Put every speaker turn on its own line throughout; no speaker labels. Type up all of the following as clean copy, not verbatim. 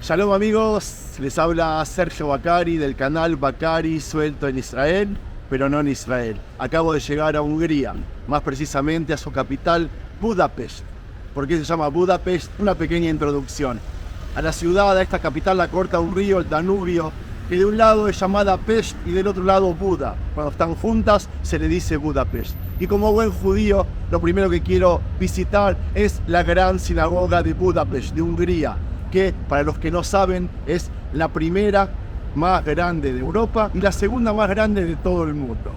Shalom amigos, les habla Sergio Bakari del canal Bakari Suelto en Israel, pero no en Israel. Acabo de llegar a Hungría, más precisamente a su capital, Budapest. ¿Por qué se llama Budapest? Una pequeña introducción. A la ciudad, a esta capital, la corta un río, el Danubio, que de un lado es llamada Pest y del otro lado Buda. Cuando están juntas se le dice Budapest. Y como buen judío, lo primero que quiero visitar es la gran sinagoga de Budapest, de Hungría, que para los que no saben es la primera más grande de Europa y la segunda más grande de todo el mundo.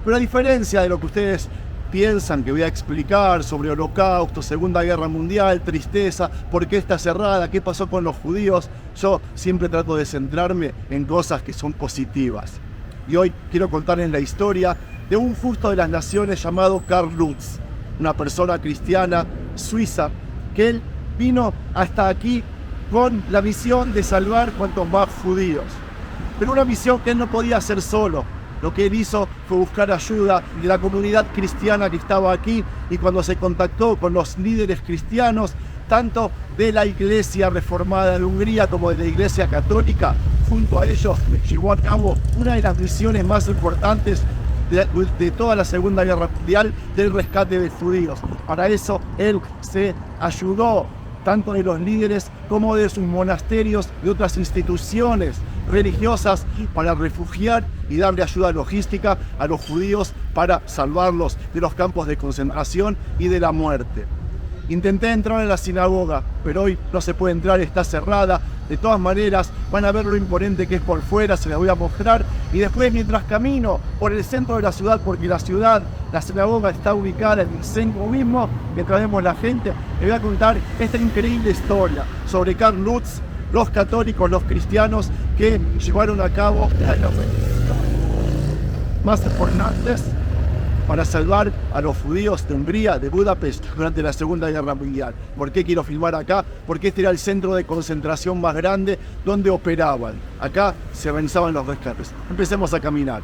Pero a diferencia de lo que ustedes piensan que voy a explicar sobre Holocausto, Segunda Guerra Mundial, tristeza, por qué está cerrada, qué pasó con los judíos, yo siempre trato de centrarme en cosas que son positivas. Y hoy quiero contarles la historia de un justo de las naciones llamado Karl Lutz, una persona cristiana suiza, que él vino hasta aquí con la misión de salvar cuantos más judíos. Pero una misión que él no podía hacer solo. Lo que él hizo fue buscar ayuda de la comunidad cristiana que estaba aquí, y cuando se contactó con los líderes cristianos, tanto de la Iglesia Reformada de Hungría como de la Iglesia Católica, junto a ellos llevó a cabo una de las misiones más importantes de toda la Segunda Guerra Mundial, del rescate de judíos. Para eso él se ayudó tanto de los líderes como de sus monasterios, de otras instituciones religiosas, para refugiar y darle ayuda logística a los judíos para salvarlos de los campos de concentración y de la muerte. Intenté entrar en la sinagoga, pero hoy no se puede entrar, está cerrada. De todas maneras, van a ver lo imponente que es por fuera, se la voy a mostrar. Y después, mientras camino por el centro de la ciudad, porque la sinagoga está ubicada en el centro mismo, mientras vemos la gente, les voy a contar esta increíble historia sobre Karl Lutz, los católicos, los cristianos que llevaron a cabo las más importantes para salvar a los judíos de Hungría, de Budapest, durante la Segunda Guerra Mundial. ¿Por qué quiero filmar acá? Porque este era el centro de concentración más grande donde operaban. Acá se realizaban los rescates. Empecemos a caminar.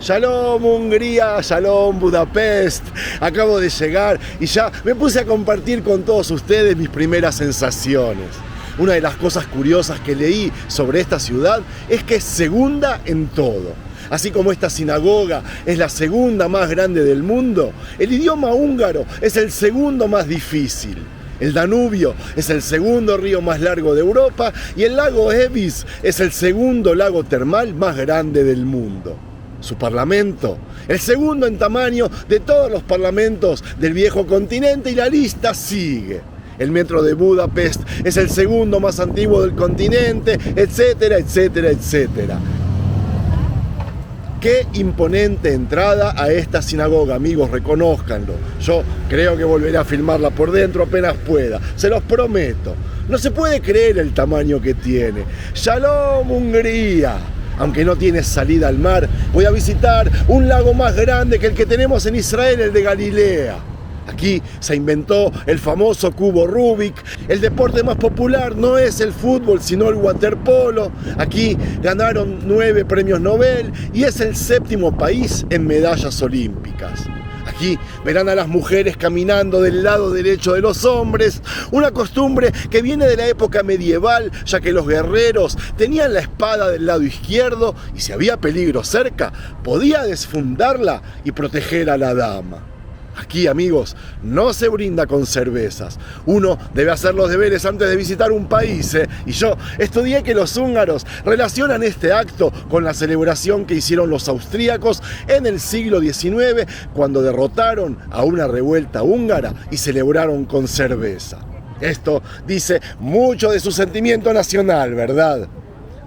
Shalom Hungría, Shalom Budapest. Acabo de llegar y ya me puse a compartir con todos ustedes mis primeras sensaciones. Una de las cosas curiosas que leí sobre esta ciudad es que es segunda en todo. Así como esta sinagoga es la segunda más grande del mundo, el idioma húngaro es el segundo más difícil. El Danubio es el segundo río más largo de Europa y el lago Evis es el segundo lago termal más grande del mundo. Su parlamento, el segundo en tamaño de todos los parlamentos del viejo continente, y la lista sigue. El metro de Budapest es el segundo más antiguo del continente, etcétera, etcétera, etcétera. Qué imponente entrada a esta sinagoga, amigos, reconózcanlo. Yo creo que volveré a filmarla por dentro apenas pueda, se los prometo. No se puede creer el tamaño que tiene. ¡Shalom Hungría! Aunque no tiene salida al mar, voy a visitar un lago más grande que el que tenemos en Israel, el de Galilea. Aquí se inventó el famoso cubo Rubik. El deporte más popular no es el fútbol, sino el waterpolo. Aquí ganaron 9 premios Nobel y es el 7º país en medallas olímpicas. Aquí verán a las mujeres caminando del lado derecho de los hombres, una costumbre que viene de la época medieval, ya que los guerreros tenían la espada del lado izquierdo y si había peligro cerca, podía desfundarla y proteger a la dama. Aquí, amigos, no se brinda con cervezas. Uno debe hacer los deberes antes de visitar un país, Y yo estudié que los húngaros relacionan este acto con la celebración que hicieron los austríacos en el siglo XIX, cuando derrotaron a una revuelta húngara y celebraron con cerveza. Esto dice mucho de su sentimiento nacional, ¿verdad?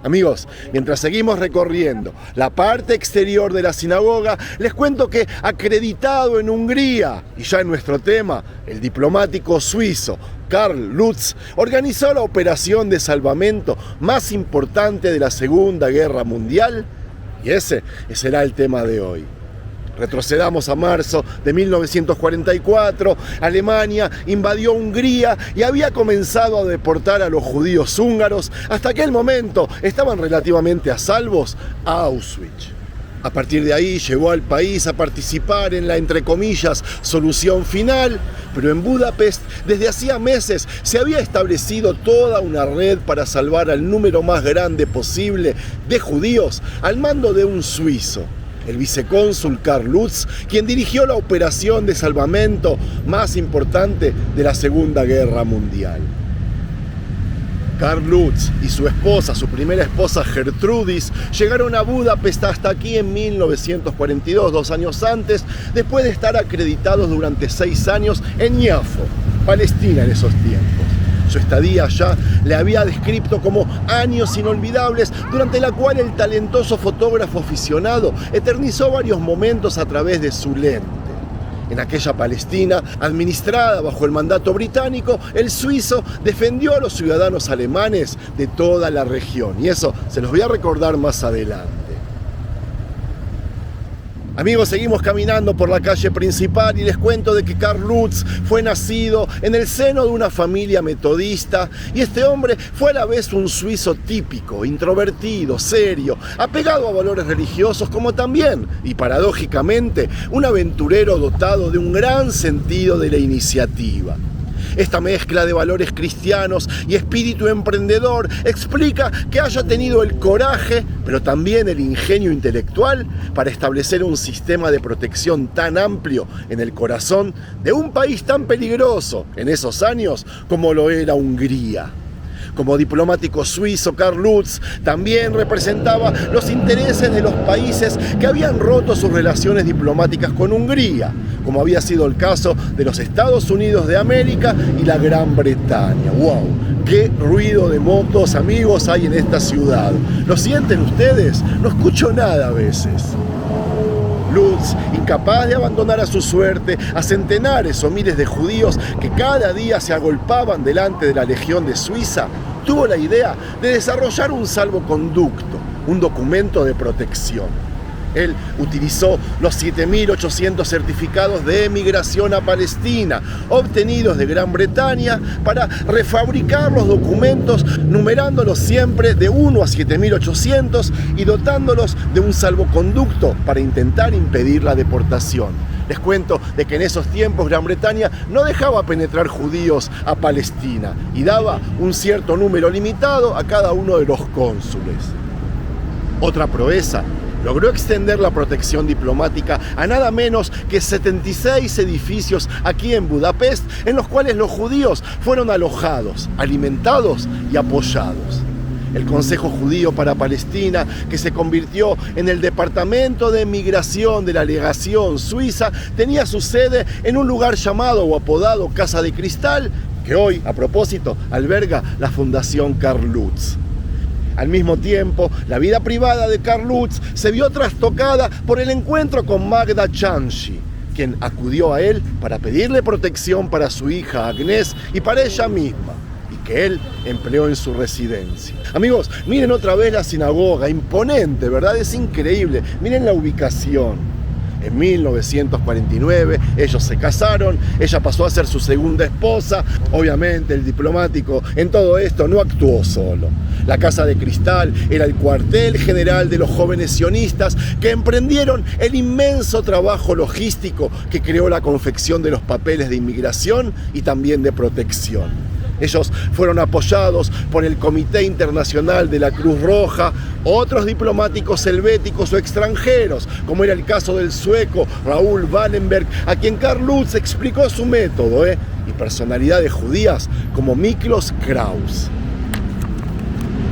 Amigos, mientras seguimos recorriendo la parte exterior de la sinagoga, les cuento que, acreditado en Hungría, y ya en nuestro tema, el diplomático suizo Karl Lutz organizó la operación de salvamento más importante de la Segunda Guerra Mundial, y ese será el tema de hoy. Retrocedamos a marzo de 1944, Alemania invadió Hungría y había comenzado a deportar a los judíos húngaros. Hasta aquel momento estaban relativamente a salvos a Auschwitz. A partir de ahí llevó al país a participar en la, entre comillas, solución final, pero en Budapest desde hacía meses se había establecido toda una red para salvar al número más grande posible de judíos al mando de un suizo, el vicecónsul Karl Lutz, quien dirigió la operación de salvamento más importante de la Segunda Guerra Mundial. Karl Lutz y su esposa, su primera esposa Gertrudis, llegaron a Budapest hasta aquí en 1942, 2 años antes, después de estar acreditados durante 6 años en Yafo, Palestina en esos tiempos. Su estadía allá le había descrito como años inolvidables, durante la cual el talentoso fotógrafo aficionado eternizó varios momentos a través de su lente. En aquella Palestina, administrada bajo el mandato británico, el suizo defendió a los ciudadanos alemanes de toda la región. Y eso se los voy a recordar más adelante. Amigos, seguimos caminando por la calle principal y les cuento de que Karl Lutz fue nacido en el seno de una familia metodista y este hombre fue a la vez un suizo típico, introvertido, serio, apegado a valores religiosos, como también, y paradójicamente, un aventurero dotado de un gran sentido de la iniciativa. Esta mezcla de valores cristianos y espíritu emprendedor explica que haya tenido el coraje, pero también el ingenio intelectual para establecer un sistema de protección tan amplio en el corazón de un país tan peligroso en esos años como lo era Hungría. Como diplomático suizo, Karl Lutz también representaba los intereses de los países que habían roto sus relaciones diplomáticas con Hungría, como había sido el caso de los Estados Unidos de América y la Gran Bretaña. ¡Wow! ¡Qué ruido de motos, amigos, hay en esta ciudad! ¿Lo sienten ustedes? No escucho nada a veces. Lutz, incapaz de abandonar a su suerte a centenares o miles de judíos que cada día se agolpaban delante de la Legión de Suiza, tuvo la idea de desarrollar un salvoconducto, un documento de protección. Él utilizó los 7.800 certificados de emigración a Palestina, obtenidos de Gran Bretaña, para refabricar los documentos, numerándolos siempre de 1 a 7.800 y dotándolos de un salvoconducto para intentar impedir la deportación. Les cuento de que en esos tiempos Gran Bretaña no dejaba penetrar judíos a Palestina y daba un cierto número limitado a cada uno de los cónsules. Otra proeza: logró extender la protección diplomática a nada menos que 76 edificios aquí en Budapest, en los cuales los judíos fueron alojados, alimentados y apoyados. El Consejo Judío para Palestina, que se convirtió en el Departamento de Migración de la Legación Suiza, tenía su sede en un lugar llamado o apodado Casa de Cristal, que hoy, a propósito, alberga la Fundación Karl Lutz. Al mismo tiempo, la vida privada de Karl Lutz se vio trastocada por el encuentro con Magda Chanshi, quien acudió a él para pedirle protección para su hija Agnes y para ella misma, y que él empleó en su residencia. Amigos, miren otra vez la sinagoga, imponente, ¿verdad? Es increíble. Miren la ubicación. En 1949 ellos se casaron, ella pasó a ser su segunda esposa. Obviamente el diplomático en todo esto no actuó solo. La Casa de Cristal era el cuartel general de los jóvenes sionistas que emprendieron el inmenso trabajo logístico que creó la confección de los papeles de inmigración y también de protección. Ellos fueron apoyados por el Comité Internacional de la Cruz Roja, otros diplomáticos helvéticos o extranjeros, como era el caso del sueco Raúl Wallenberg, a quien Karl Lutz explicó su método, y personalidades judías como Miklos Kraus.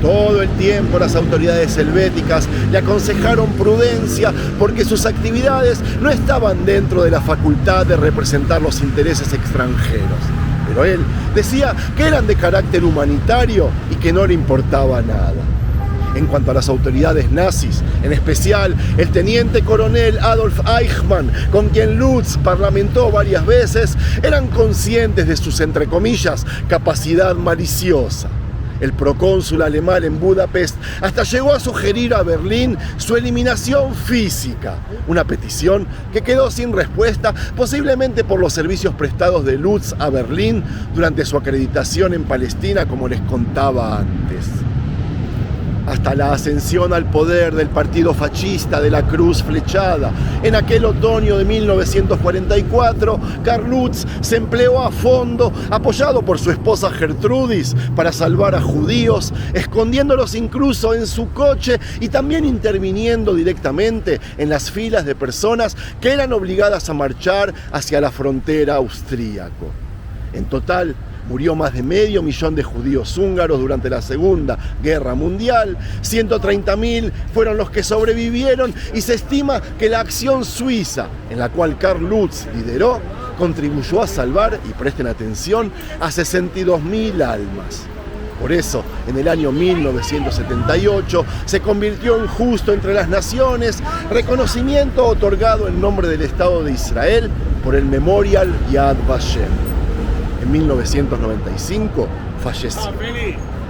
Todo el tiempo las autoridades helvéticas le aconsejaron prudencia porque sus actividades no estaban dentro de la facultad de representar los intereses extranjeros. Pero él decía que eran de carácter humanitario y que no le importaba nada. En cuanto a las autoridades nazis, en especial el teniente coronel Adolf Eichmann, con quien Lutz parlamentó varias veces, eran conscientes de sus, entre comillas, capacidad maliciosa. El procónsul alemán en Budapest hasta llegó a sugerir a Berlín su eliminación física, una petición que quedó sin respuesta, posiblemente por los servicios prestados de Lutz a Berlín durante su acreditación en Palestina, como les contaba antes. hasta la ascensión al poder del partido fascista de la Cruz Flechada. En aquel otoño de 1944, Karl Lutz se empleó a fondo, apoyado por su esposa Gertrudis, para salvar a judíos, escondiéndolos incluso en su coche y también interviniendo directamente en las filas de personas que eran obligadas a marchar hacia la frontera austríaca. En total, murió más de 500.000 de judíos húngaros durante la Segunda Guerra Mundial. 130.000 fueron los que sobrevivieron y se estima que la acción suiza, en la cual Karl Lutz lideró, contribuyó a salvar, y presten atención, a 62.000 almas. Por eso, en el año 1978, se convirtió en justo entre las naciones, reconocimiento otorgado en nombre del Estado de Israel por el Memorial Yad Vashem. En 1995 falleció.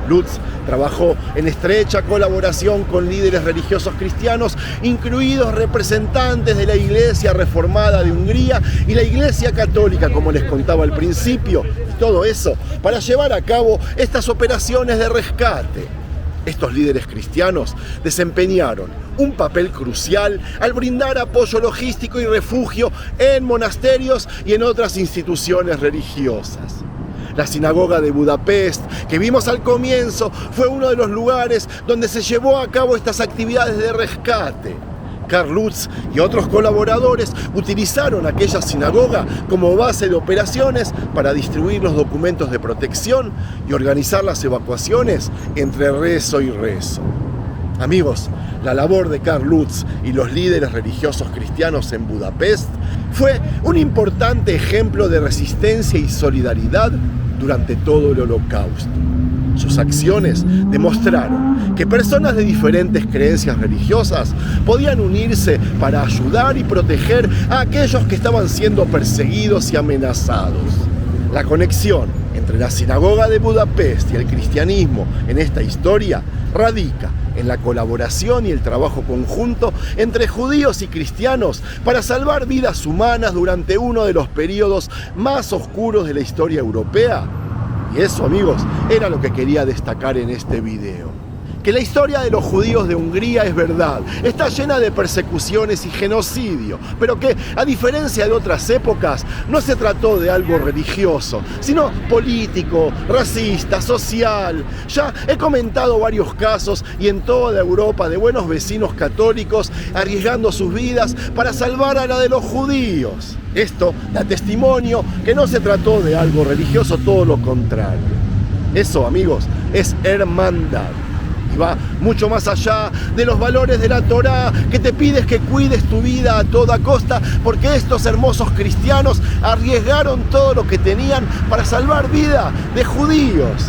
Lutz trabajó en estrecha colaboración con líderes religiosos cristianos, incluidos representantes de la Iglesia Reformada de Hungría y la Iglesia Católica, como les contaba al principio, y todo eso para llevar a cabo estas operaciones de rescate. Estos líderes cristianos desempeñaron un papel crucial al brindar apoyo logístico y refugio en monasterios y en otras instituciones religiosas. La sinagoga de Budapest, que vimos al comienzo, fue uno de los lugares donde se llevó a cabo estas actividades de rescate. Karl Lutz y otros colaboradores utilizaron aquella sinagoga como base de operaciones para distribuir los documentos de protección y organizar las evacuaciones entre rezo y rezo. Amigos, la labor de Karl Lutz y los líderes religiosos cristianos en Budapest fue un importante ejemplo de resistencia y solidaridad durante todo el Holocausto. Sus acciones demostraron que personas de diferentes creencias religiosas podían unirse para ayudar y proteger a aquellos que estaban siendo perseguidos y amenazados. La conexión entre la sinagoga de Budapest y el cristianismo en esta historia radica en la colaboración y el trabajo conjunto entre judíos y cristianos para salvar vidas humanas durante uno de los periodos más oscuros de la historia europea. Y eso, amigos, era lo que quería destacar en este video. Que la historia de los judíos de Hungría es verdad, está llena de persecuciones y genocidio, pero que, a diferencia de otras épocas, no se trató de algo religioso, sino político, racista, social. Ya he comentado varios casos y en toda Europa de buenos vecinos católicos arriesgando sus vidas para salvar a la de los judíos. Esto da testimonio que no se trató de algo religioso, todo lo contrario. Eso, amigos, es hermandad. Y va mucho más allá de los valores de la Torá, que te pides que cuides tu vida a toda costa, porque estos hermosos cristianos arriesgaron todo lo que tenían para salvar vida de judíos.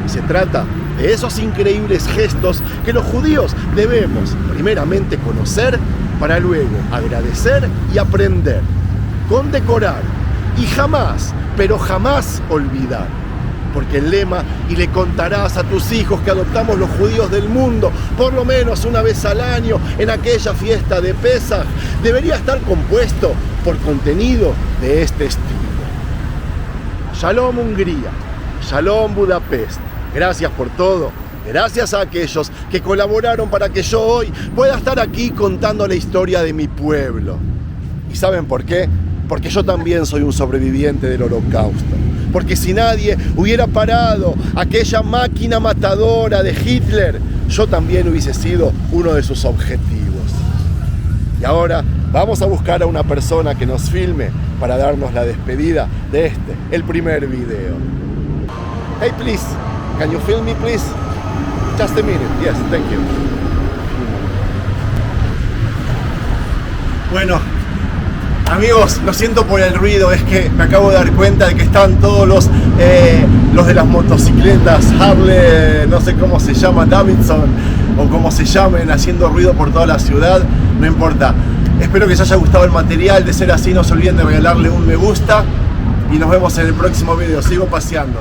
Y se trata de esos increíbles gestos que los judíos debemos primeramente conocer para luego agradecer y aprender, condecorar y jamás, pero jamás olvidar. Porque el lema "y le contarás a tus hijos que adoptamos los judíos del mundo por lo menos una vez al año en aquella fiesta de Pesaj" debería estar compuesto por contenido de este estilo. Shalom Hungría, Shalom Budapest. Gracias por todo. Gracias a aquellos que colaboraron para que yo hoy pueda estar aquí contando la historia de mi pueblo. ¿Y saben por qué? Porque yo también soy un sobreviviente del Holocausto. Porque si nadie hubiera parado aquella máquina matadora de Hitler, yo también hubiese sido uno de sus objetivos. Y ahora vamos a buscar a una persona que nos filme para darnos la despedida de el primer video. Hey, please, can you film me, please? Just a minute. Yes, thank you. Bueno, amigos, lo siento por el ruido, es que me acabo de dar cuenta de que están todos los de las motocicletas Harley, no sé cómo se llama, Davidson, o como se llamen, haciendo ruido por toda la ciudad. No importa. Espero que les haya gustado el material. De ser así, no se olviden de regalarle un me gusta y nos vemos en el próximo video. Sigo paseando.